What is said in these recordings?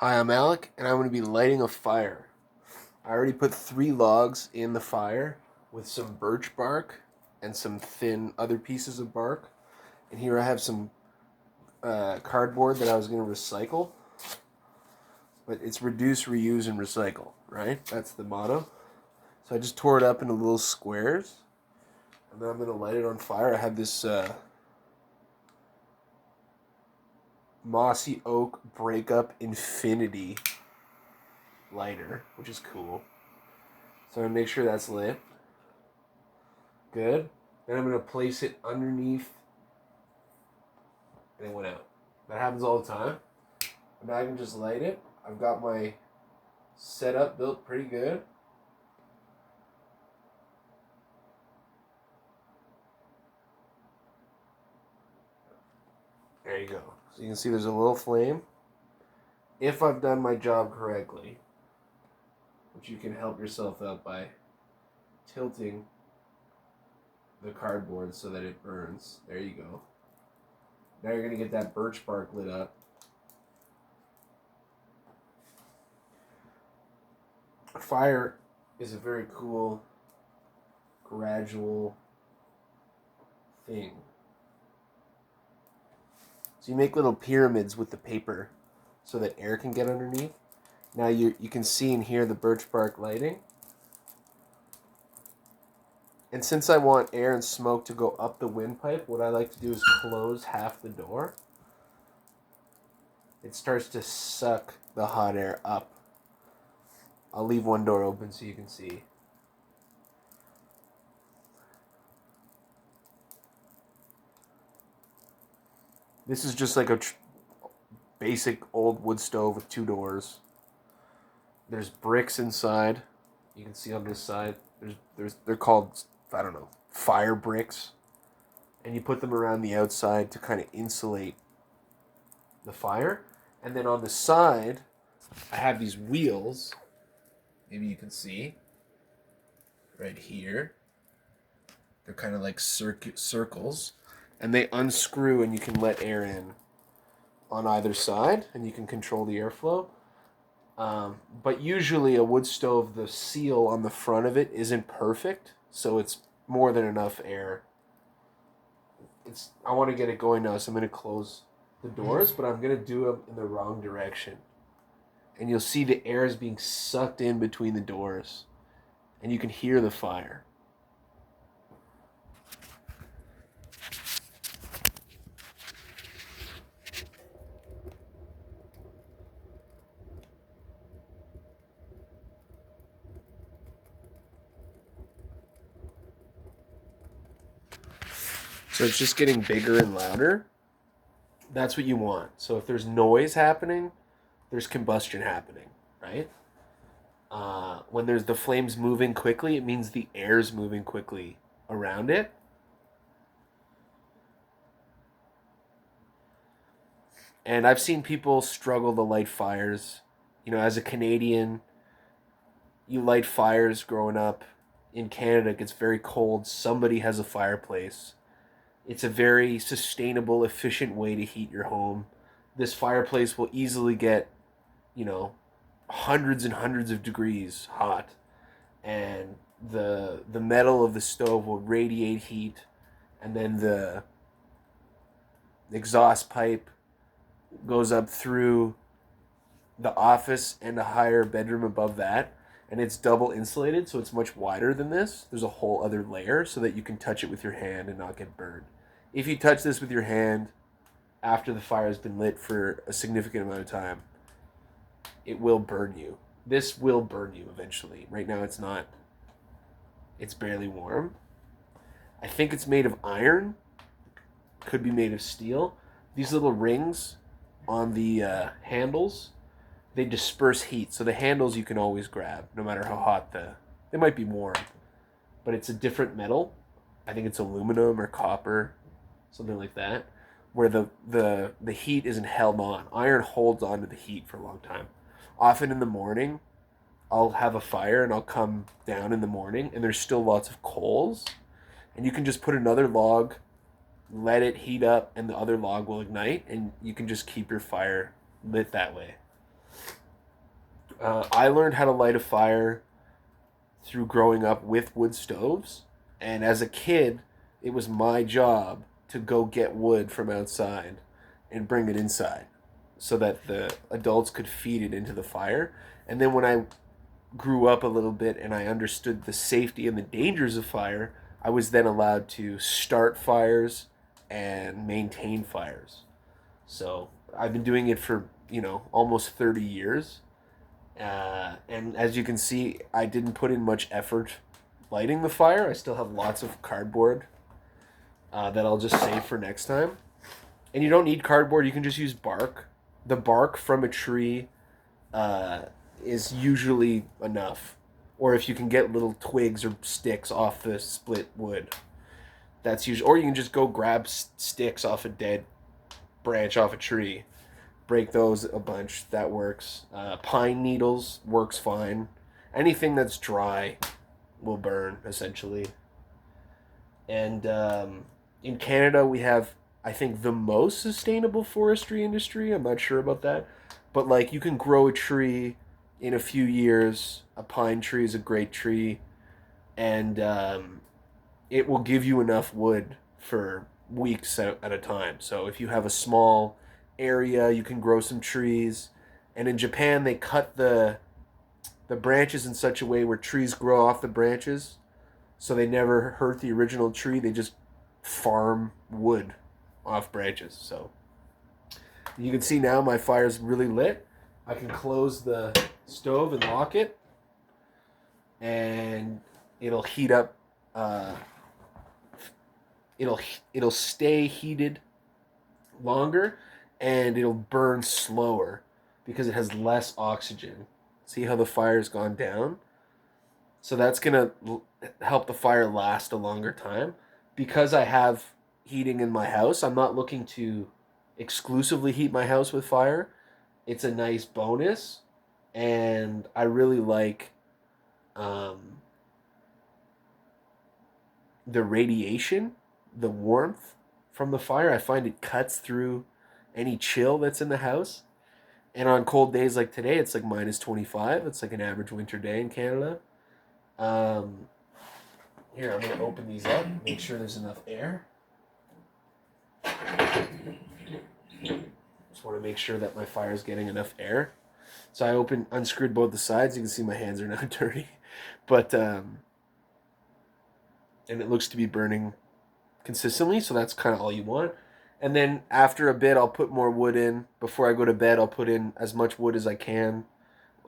Hi, I'm Alec, and I'm going to be lighting a fire. I already put 3 logs in the fire with some birch bark and some thin other pieces of bark. And here I have some cardboard that I was going to recycle. But it's reduce, reuse, and recycle, right? That's the motto. So I just tore it up into little squares. And then I'm going to light it on fire. I have this mossy oak breakup infinity lighter, which is cool. So I'm going to make sure that's lit. Good. Then I'm going to place it underneath. And it went out. That happens all the time. And now I can just light it. I've got my setup built pretty good. There you go. So you can see there's a little flame. If I've done my job correctly, which you can help yourself out by tilting the cardboard so that it burns. There you go. Now you're going to get that birch bark lit up. Fire is a very cool, gradual thing. So you make little pyramids with the paper so that air can get underneath. Now you can see and hear the birch bark lighting. And since I want air and smoke to go up the windpipe, what I like to do is close half the door. It starts to suck the hot air up. I'll leave one door open so you can see. This is just like a basic old wood stove with 2 doors. There's bricks inside. You can see on this side. They're called, I don't know, fire bricks. And you put them around the outside to kind of insulate the fire. And then on the side, I have these wheels. Maybe you can see right here. They're kind of like circles. And they unscrew and you can let air in on either side. And you can control the airflow. But usually a wood stove, the seal on the front of it isn't perfect. So it's more than enough air. I want to get it going now, so I'm going to close the doors, but I'm going to do them in the wrong direction. And you'll see the air is being sucked in between the doors. And you can hear the fire. So it's just getting bigger and louder. That's what you want. So if there's noise happening, there's combustion happening, right? When there's the flames moving quickly, it means the air's moving quickly around it. And I've seen people struggle to light fires. You know, as a Canadian, you light fires growing up. In Canada, it gets very cold. Somebody has a fireplace. It's a very sustainable, efficient way to heat your home. This fireplace will easily get, hundreds and hundreds of degrees hot. And the metal of the stove will radiate heat. And then the exhaust pipe goes up through the office and a higher bedroom above that. And it's double insulated, so it's much wider than this. There's a whole other layer so that you can touch it with your hand and not get burned. If you touch this with your hand after the fire has been lit for a significant amount of time, it will burn you. This will burn you eventually. Right now it's not. It's barely warm. I think it's made of iron. Could be made of steel. These little rings on the handles, they disperse heat. So the handles you can always grab, no matter how hot they might be warm. But it's a different metal. I think it's aluminum or copper, something like that, where the heat isn't held on. Iron holds on to the heat for a long time. Often in the morning, I'll have a fire and I'll come down in the morning and there's still lots of coals. And you can just put another log, let it heat up, and the other log will ignite, and you can just keep your fire lit that way. I learned how to light a fire through growing up with wood stoves. And as a kid, it was my job to go get wood from outside and bring it inside so that the adults could feed it into the fire. And then when I grew up a little bit and I understood the safety and the dangers of fire, I was then allowed to start fires and maintain fires. So I've been doing it for, almost 30 years. And as you can see, I didn't put in much effort lighting the fire. I still have lots of cardboard that I'll just save for next time. And you don't need cardboard, you can just use bark. The bark from a tree uh, is usually enough. Or if you can get little twigs or sticks off the split wood, that's usually. Or you can just go grab sticks off a dead branch off a tree, break those a bunch. That works. Pine needles works fine. Anything that's dry will burn essentially. And in Canada, we have, I think, the most sustainable forestry industry. I'm not sure about that, but like you can grow a tree in a few years. A pine tree is a great tree, and it will give you enough wood for weeks at a time. So if you have a small area, you can grow some trees. And in Japan, they cut the branches in such a way where trees grow off the branches, so they never hurt the original tree. They just farm wood off branches. So you can see now my fire's really lit. I can close the stove and lock it, and it'll heat up. It'll stay heated longer, and it'll burn slower because it has less oxygen. See how the fire's gone down? So that's gonna help the fire last a longer time. Because I have heating in my house, I'm not looking to exclusively heat my house with fire. It's a nice bonus, and I really like um, the radiation, the warmth from the fire. I find it cuts through any chill that's in the house. And on cold days like today, it's like minus 25. It's like an average winter day in Canada. Um, Here, I'm going to open these up, make sure there's enough air. Just want to make sure that my fire is getting enough air. So I unscrewed both the sides. You can see my hands are now dirty. But, and it looks to be burning consistently, so that's kind of all you want. And then after a bit, I'll put more wood in. Before I go to bed, I'll put in as much wood as I can.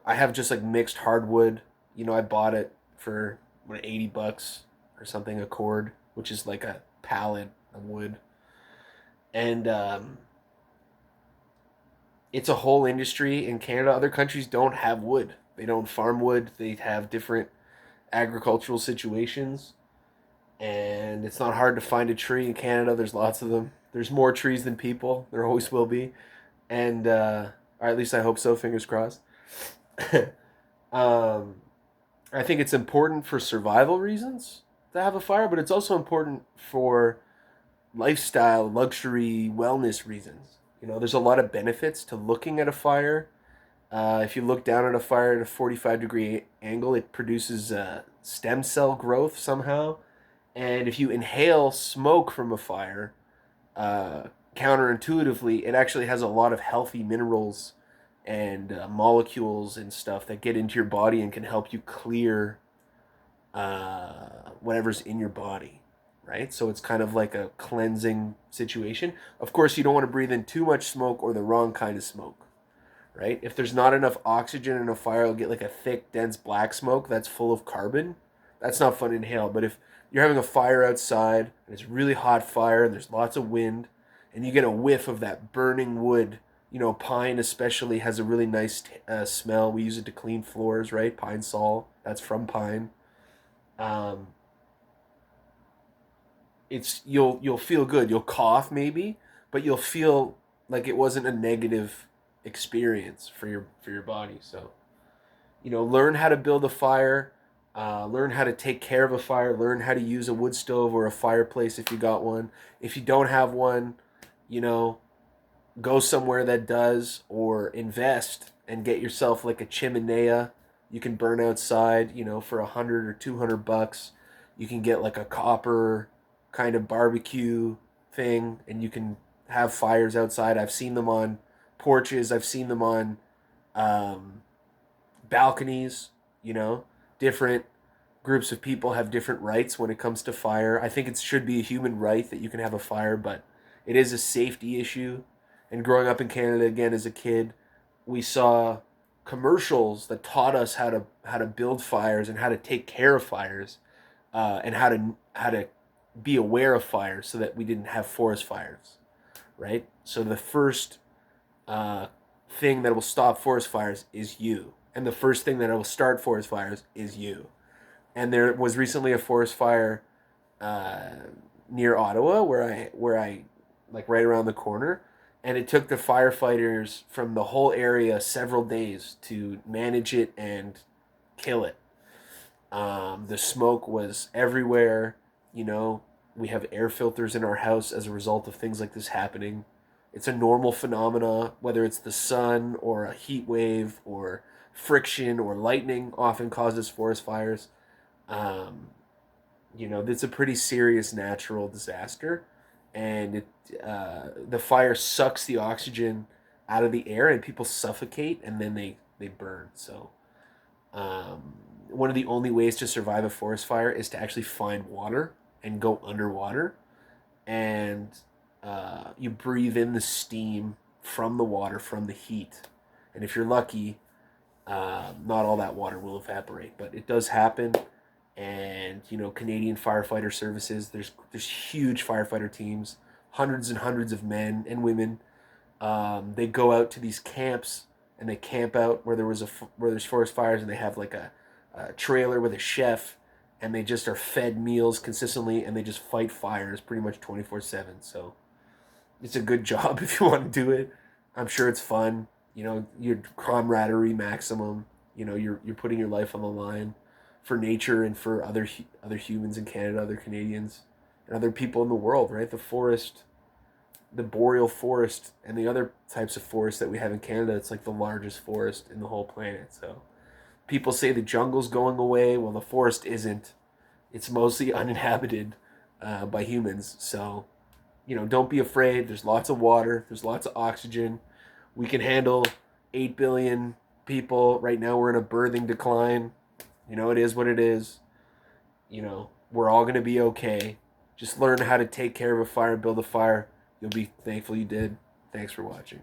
I have just like mixed hardwood. I bought it for $80 or something a cord, which is like a pallet of wood. And it's a whole industry in Canada. Other countries don't have wood. They don't farm wood. They have different agricultural situations. And it's not hard to find a tree in Canada. There's lots of them. There's more trees than people. There always will be. And, or at least I hope so, fingers crossed. I think it's important for survival reasons to have a fire, but it's also important for lifestyle, luxury, wellness reasons. There's a lot of benefits to looking at a fire. If you look down at a fire at a 45-degree angle, it produces stem cell growth somehow. And if you inhale smoke from a fire, counterintuitively, it actually has a lot of healthy minerals and molecules and stuff that get into your body and can help you clear whatever's in your body, right? So it's kind of like a cleansing situation. Of course, you don't want to breathe in too much smoke or the wrong kind of smoke, right? If there's not enough oxygen in a fire, you'll get like a thick, dense black smoke that's full of carbon. That's not fun to inhale. But if you're having a fire outside and it's really hot fire and there's lots of wind and you get a whiff of that burning wood, pine especially has a really nice smell. We use it to clean floors, right? Pine sol, that's from pine. You'll feel good. You'll cough maybe, but you'll feel like it wasn't a negative experience for your body. So, learn how to build a fire, learn how to take care of a fire, learn how to use a wood stove or a fireplace if you got one. If you don't have one, go somewhere that does, or invest and get yourself like a chimenea. You can burn outside, for 100 or 200 bucks. You can get like a copper kind of barbecue thing, and you can have fires outside. I've seen them on porches. I've seen them on um, balconies. You know, different groups of people have different rights when it comes to fire. I think it should be a human right that you can have a fire, but it is a safety issue. And growing up in Canada again as a kid, we saw commercials that taught us how to build fires and how to take care of fires, and how to be aware of fires so that we didn't have forest fires, right? So the first uh, thing that will stop forest fires is you, and the first thing that will start forest fires is you. And there was recently a forest fire uh, near Ottawa where I like right around the corner, and it took the firefighters from the whole area several days to manage it and kill it. The smoke was everywhere. You know, we have air filters in our house as a result of things like this happening. It's a normal phenomena, whether it's the sun or a heat wave or friction or lightning, often causes forest fires. Um, it's a pretty serious natural disaster, and the fire sucks the oxygen out of the air, and people suffocate, and then they burn. So, um, one of the only ways to survive a forest fire is to actually find water and go underwater, and you breathe in the steam from the water, from the heat, and if you're lucky, not all that water will evaporate, but it does happen. And Canadian firefighter services, there's huge firefighter teams, hundreds and hundreds of men and women. They go out to these camps and they camp out where there's forest fires, and they have like a trailer with a chef, and they just are fed meals consistently, and they just fight fires pretty much 24/7. So it's a good job if you want to do it. I'm sure it's fun. Your camaraderie maximum. You're putting your life on the line for nature and for other humans in Canada, other Canadians, and other people in the world. Right, the forest, the boreal forest, and the other types of forest that we have in Canada. It's like the largest forest in the whole planet. So people say the jungle's going away. Well, the forest isn't. It's mostly uninhabited by humans. So don't be afraid. There's lots of water. There's lots of oxygen. We can handle 8 billion people. Right now, we're in a birthing decline. It is what it is. We're all going to be okay. Just learn how to take care of a fire, build a fire. You'll be thankful you did. Thanks for watching.